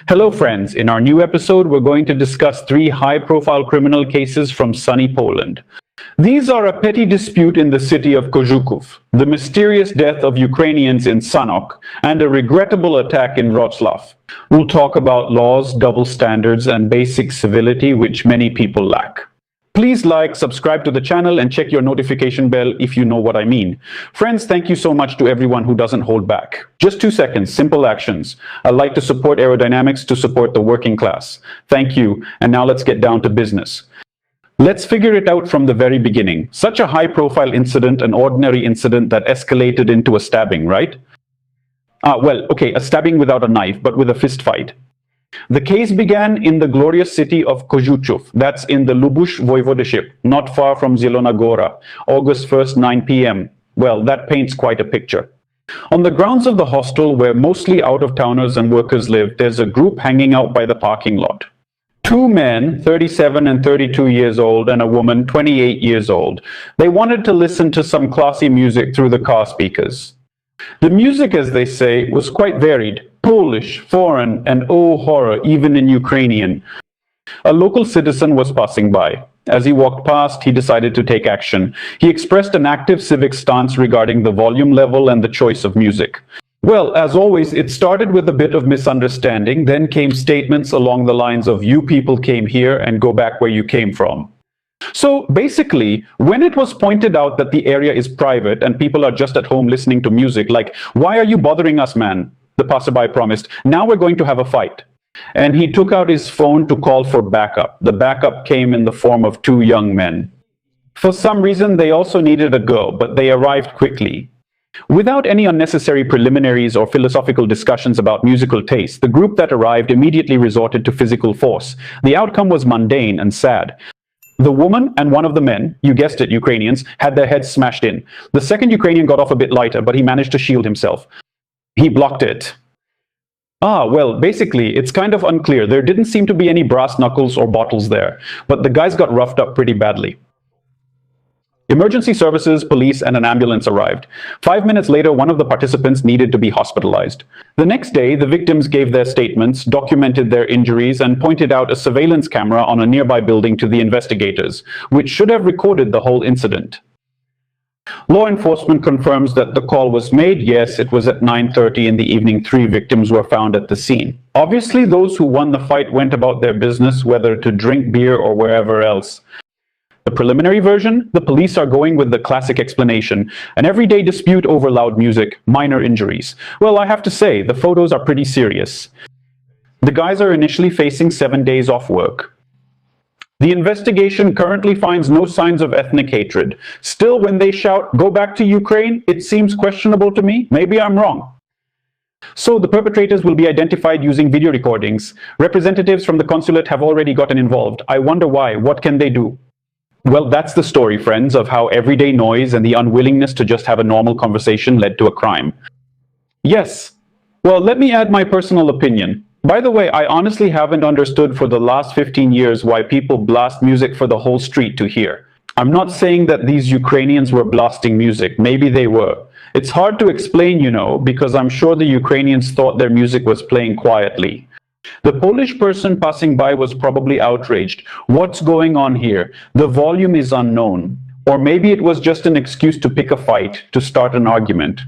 Hello friends, in our new episode we're going to discuss three high-profile criminal cases from sunny Poland. These are a petty dispute in the city of Kożuchów, the mysterious death of Ukrainians in Sanok, and a regrettable attack in Wroclaw. We'll talk about laws, double standards, and basic civility which many people lack. Please like, subscribe to the channel, and check your notification bell if you know what I mean. Friends, thank you so much to everyone who doesn't hold back. Just 2 seconds, simple actions. I'd like to support aerodynamics to support the working class. Thank you, and now let's get down to business. Let's figure it out from the very beginning. Such a high-profile incident, an ordinary incident that escalated into a stabbing, right? A stabbing without a knife, but with a fist fight. The case began in the glorious city of Kożuchów, that's in the Lubusz Voivodeship, not far from Zielona Góra, August 1st, 9 p.m. Well, that paints quite a picture. On the grounds of the hostel, where mostly out-of-towners and workers live, there's a group hanging out by the parking lot. Two men, 37 and 32 years old, and a woman, 28 years old. They wanted to listen to some classy music through the car speakers. The music, as they say, was quite varied. Polish, foreign, and oh horror, even in Ukrainian. A local citizen was passing by. As he walked past, he decided to take action. He expressed an active civic stance regarding the volume level and the choice of music. Well, as always, it started with a bit of misunderstanding, then came statements along the lines of "you people came here and go back where you came from." So basically, when it was pointed out that the area is private and people are just at home listening to music, like, "Why are you bothering us, man?" the passerby promised, "Now we're going to have a fight." And he took out his phone to call for backup. The backup came in the form of two young men. For some reason, they also needed a girl, but they arrived quickly. Without any unnecessary preliminaries or philosophical discussions about musical taste, the group that arrived immediately resorted to physical force. The outcome was mundane and sad. The woman and one of the men, you guessed it, Ukrainians, had their heads smashed in. The second Ukrainian got off a bit lighter, but he managed to shield himself. He blocked it. Basically, it's kind of unclear. There didn't seem to be any brass knuckles or bottles there, but the guys got roughed up pretty badly. Emergency services, police, and an ambulance arrived. 5 minutes later, one of the participants needed to be hospitalized. The next day, the victims gave their statements, documented their injuries, and pointed out a surveillance camera on a nearby building to the investigators, which should have recorded the whole incident. Law enforcement confirms that the call was made. Yes, it was at 9:30 in the evening. 3 victims were found at the scene. Obviously, those who won the fight went about their business, whether to drink beer or wherever else. The preliminary version, the police are going with the classic explanation: an everyday dispute over loud music, minor injuries. Well, I have to say, the photos are pretty serious. The guys are initially facing 7 days off work. The investigation currently finds no signs of ethnic hatred. Still, when they shout, "Go back to Ukraine," it seems questionable to me. Maybe I'm wrong. So the perpetrators will be identified using video recordings. Representatives from the consulate have already gotten involved. I wonder why. What can they do? Well, that's the story, friends, of how everyday noise and the unwillingness to just have a normal conversation led to a crime. Yes. Well, let me add my personal opinion. By the way, I honestly haven't understood for the last 15 years why people blast music for the whole street to hear. I'm not saying that these Ukrainians were blasting music. Maybe they were. It's hard to explain, because I'm sure the Ukrainians thought their music was playing quietly. The Polish person passing by was probably outraged. What's going on here? The volume is unknown. Or maybe it was just an excuse to pick a fight, to start an argument.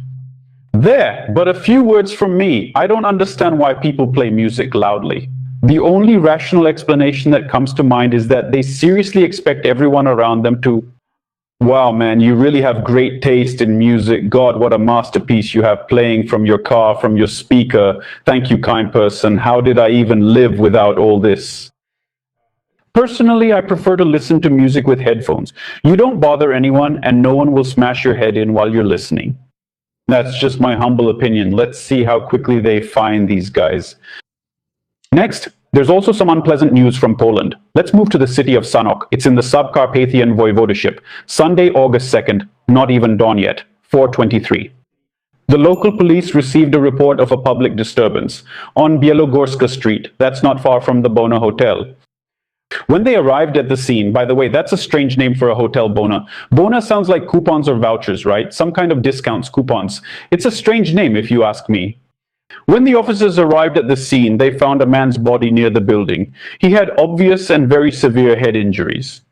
There, but a few words from me. I don't understand why people play music loudly. The only rational explanation that comes to mind is that they seriously expect everyone around them to, "Wow, man, you really have great taste in music. God, what a masterpiece you have playing from your car, from your speaker. Thank you, kind person. How did I even live without all this?" Personally, I prefer to listen to music with headphones. You don't bother anyone, and no one will smash your head in while you're listening. That's just my humble opinion. Let's see how quickly they find these guys. Next, there's also some unpleasant news from Poland. Let's move to the city of Sanok. It's in the Subcarpathian Voivodeship. Sunday, August 2nd, not even dawn yet, 4:23. The local police received a report of a public disturbance on Bielogorska Street. That's not far from the Bona Hotel. When they arrived at the scene, by the way, that's a strange name for a hotel, Bona. Bona sounds like coupons or vouchers, right? Some kind of discounts, coupons. It's a strange name if you ask me. When the officers arrived at the scene, they found a man's body near the building. He had obvious and very severe head injuries.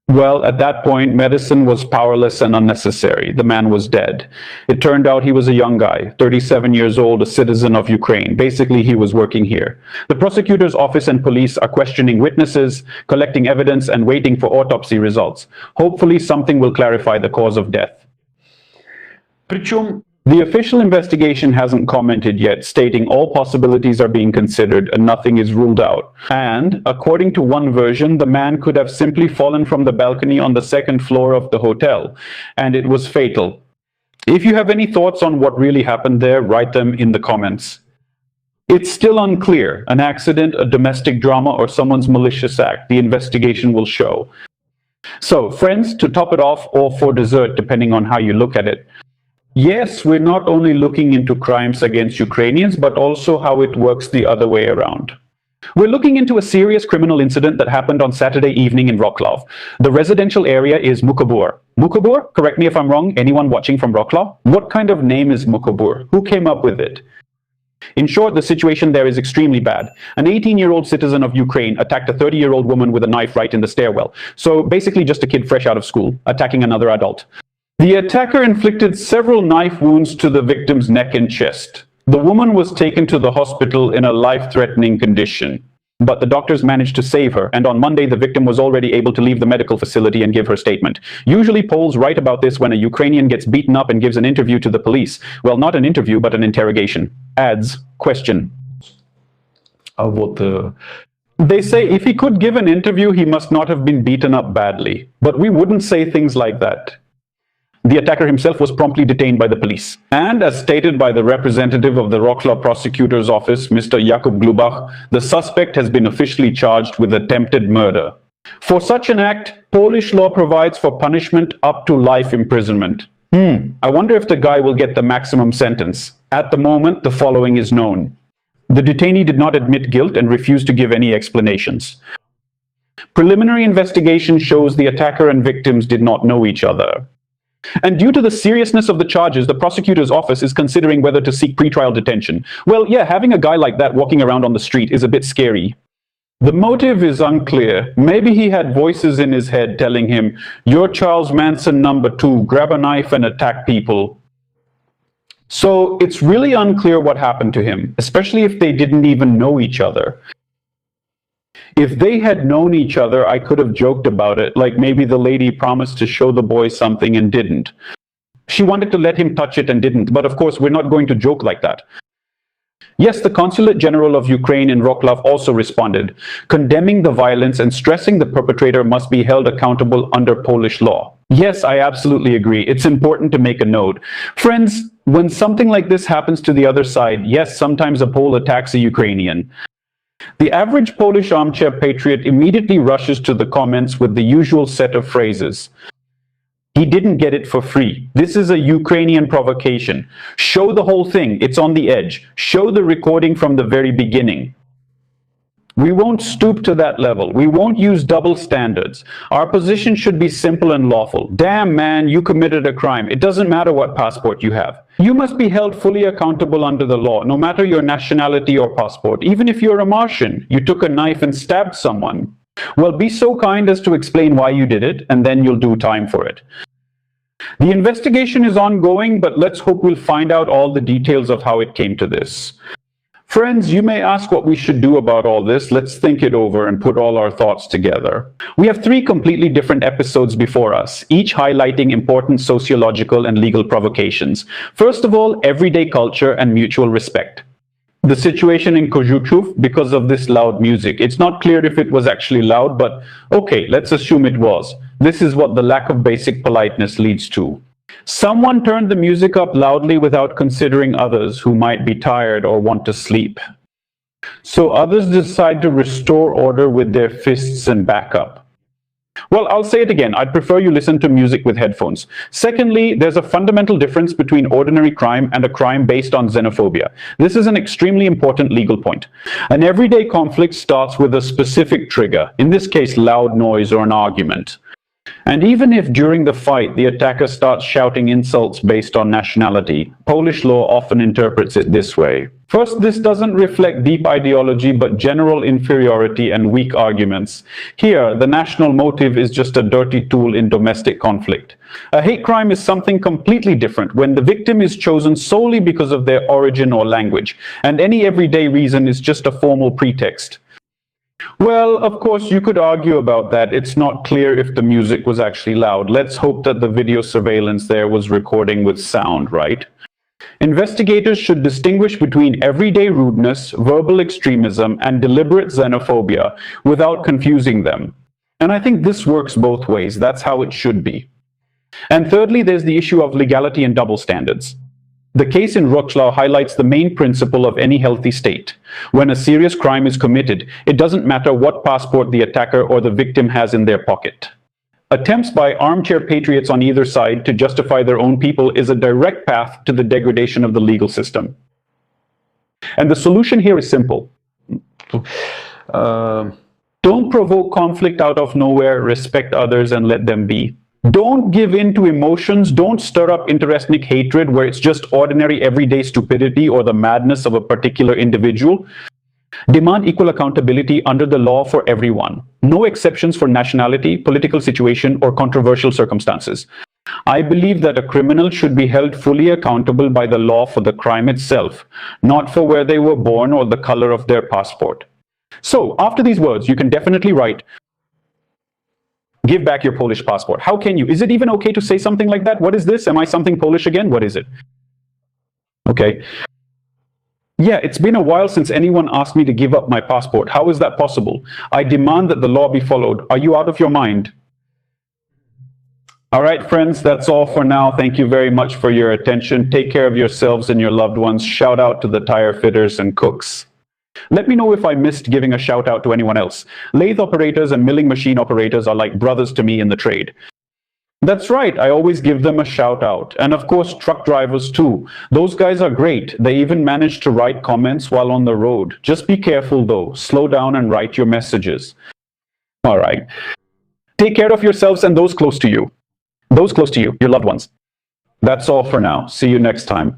Well, at that point, medicine was powerless and unnecessary. The man was dead. It turned out he was a young guy, 37 years old, a citizen of Ukraine. Basically, he was working here. The prosecutor's office and police are questioning witnesses, collecting evidence, and waiting for autopsy results. Hopefully, something will clarify the cause of death. The official investigation hasn't commented yet, stating all possibilities are being considered and nothing is ruled out. And, according to one version, the man could have simply fallen from the balcony on the second floor of the hotel, and it was fatal. If you have any thoughts on what really happened there, write them in the comments. It's still unclear, an accident, a domestic drama, or someone's malicious act. The investigation will show. So, friends, to top it off, or for dessert, depending on how you look at it, yes, we're not only looking into crimes against Ukrainians, but also how it works the other way around. We're looking into a serious criminal incident that happened on Saturday evening in Wroclaw. The residential area is Mukobur. Mukobur? Correct me if I'm wrong. Anyone watching from Wroclaw? What kind of name is Mukobur? Who came up with it? In short, the situation there is extremely bad. An 18-year-old citizen of Ukraine attacked a 30-year-old woman with a knife right in the stairwell. So basically just a kid fresh out of school, attacking another adult. The attacker inflicted several knife wounds to the victim's neck and chest. The woman was taken to the hospital in a life-threatening condition, but the doctors managed to save her, and on Monday the victim was already able to leave the medical facility and give her statement. Usually Poles write about this when a Ukrainian gets beaten up and gives an interview to the police. Well, not an interview, but an interrogation. Ads, question. They say if he could give an interview, he must not have been beaten up badly. But we wouldn't say things like that. The attacker himself was promptly detained by the police. And as stated by the representative of the Wroclaw prosecutor's office, Mr. Jakub Glubach, the suspect has been officially charged with attempted murder. For such an act, Polish law provides for punishment up to life imprisonment. I wonder if the guy will get the maximum sentence. At the moment, the following is known. The detainee did not admit guilt and refused to give any explanations. Preliminary investigation shows the attacker and victims did not know each other. And due to the seriousness of the charges, the prosecutor's office is considering whether to seek pretrial detention. Well, yeah, having a guy like that walking around on the street is a bit scary. The motive is unclear. Maybe he had voices in his head telling him, "You're Charles Manson #2, grab a knife and attack people." So it's really unclear what happened to him, especially if they didn't even know each other. If they had known each other, I could have joked about it, like maybe the lady promised to show the boy something and didn't. She wanted to let him touch it and didn't, but of course we're not going to joke like that. Yes, the Consulate General of Ukraine in Wroclaw also responded, condemning the violence and stressing the perpetrator must be held accountable under Polish law. Yes, I absolutely agree. It's important to make a note. Friends, when something like this happens to the other side, yes, sometimes a Pole attacks a Ukrainian. The average Polish armchair patriot immediately rushes to the comments with the usual set of phrases. He didn't get it for free. This is a Ukrainian provocation. Show the whole thing. It's on the edge. Show the recording from the very beginning. We won't stoop to that level. We won't use double standards. Our position should be simple and lawful. Damn, man, you committed a crime. It doesn't matter what passport you have. You must be held fully accountable under the law, no matter your nationality or passport. Even if you're a Martian, you took a knife and stabbed someone. Well, be so kind as to explain why you did it, and then you'll do time for it. The investigation is ongoing, but let's hope we'll find out all the details of how it came to this. Friends, you may ask what we should do about all this. Let's think it over and put all our thoughts together. We have 3 completely different episodes before us, each highlighting important sociological and legal provocations. First of all, everyday culture and mutual respect. The situation in Kożuchów because of this loud music. It's not clear if it was actually loud, but okay, let's assume it was. This is what the lack of basic politeness leads to. Someone turned the music up loudly without considering others who might be tired or want to sleep. So others decide to restore order with their fists and back up. Well, I'll say it again. I'd prefer you listen to music with headphones. Secondly, there's a fundamental difference between ordinary crime and a crime based on xenophobia. This is an extremely important legal point. An everyday conflict starts with a specific trigger, in this case, loud noise or an argument. And even if during the fight the attacker starts shouting insults based on nationality, Polish law often interprets it this way. First, this doesn't reflect deep ideology, but general inferiority and weak arguments. Here, the national motive is just a dirty tool in domestic conflict. A hate crime is something completely different when the victim is chosen solely because of their origin or language, and any everyday reason is just a formal pretext. Well, of course, you could argue about that. It's not clear if the music was actually loud. Let's hope that the video surveillance there was recording with sound, right? Investigators should distinguish between everyday rudeness, verbal extremism, and deliberate xenophobia without confusing them. And I think this works both ways. That's how it should be. And thirdly, there's the issue of legality and double standards. The case in Wroclaw highlights the main principle of any healthy state. When a serious crime is committed, it doesn't matter what passport the attacker or the victim has in their pocket. Attempts by armchair patriots on either side to justify their own people is a direct path to the degradation of the legal system. And the solution here is simple. Don't provoke conflict out of nowhere, respect others and let them be. Don't give in to emotions, don't stir up interethnic hatred where it's just ordinary everyday stupidity or the madness of a particular individual. Demand equal accountability under the law for everyone. No exceptions for nationality, political situation, or controversial circumstances. I believe that a criminal should be held fully accountable by the law for the crime itself, not for where they were born or the color of their passport. So, after these words, you can definitely write, "Give back your Polish passport." How can you? Is it even okay to say something like that? What is this? Am I something Polish again? What is it? Okay. Yeah, it's been a while since anyone asked me to give up my passport. How is that possible? I demand that the law be followed. Are you out of your mind? All right, friends, that's all for now. Thank you very much for your attention. Take care of yourselves and your loved ones. Shout out to the tire fitters and cooks. Let me know if I missed giving a shout out to anyone else. Lathe operators and milling machine operators are like brothers to me in the trade. That's right, I always give them a shout out. And of course, truck drivers too. Those guys are great. They even manage to write comments while on the road. Just be careful though. Slow down and write your messages. All right. Take care of yourselves and those close to you. Those close to you, your loved ones. That's all for now. See you next time.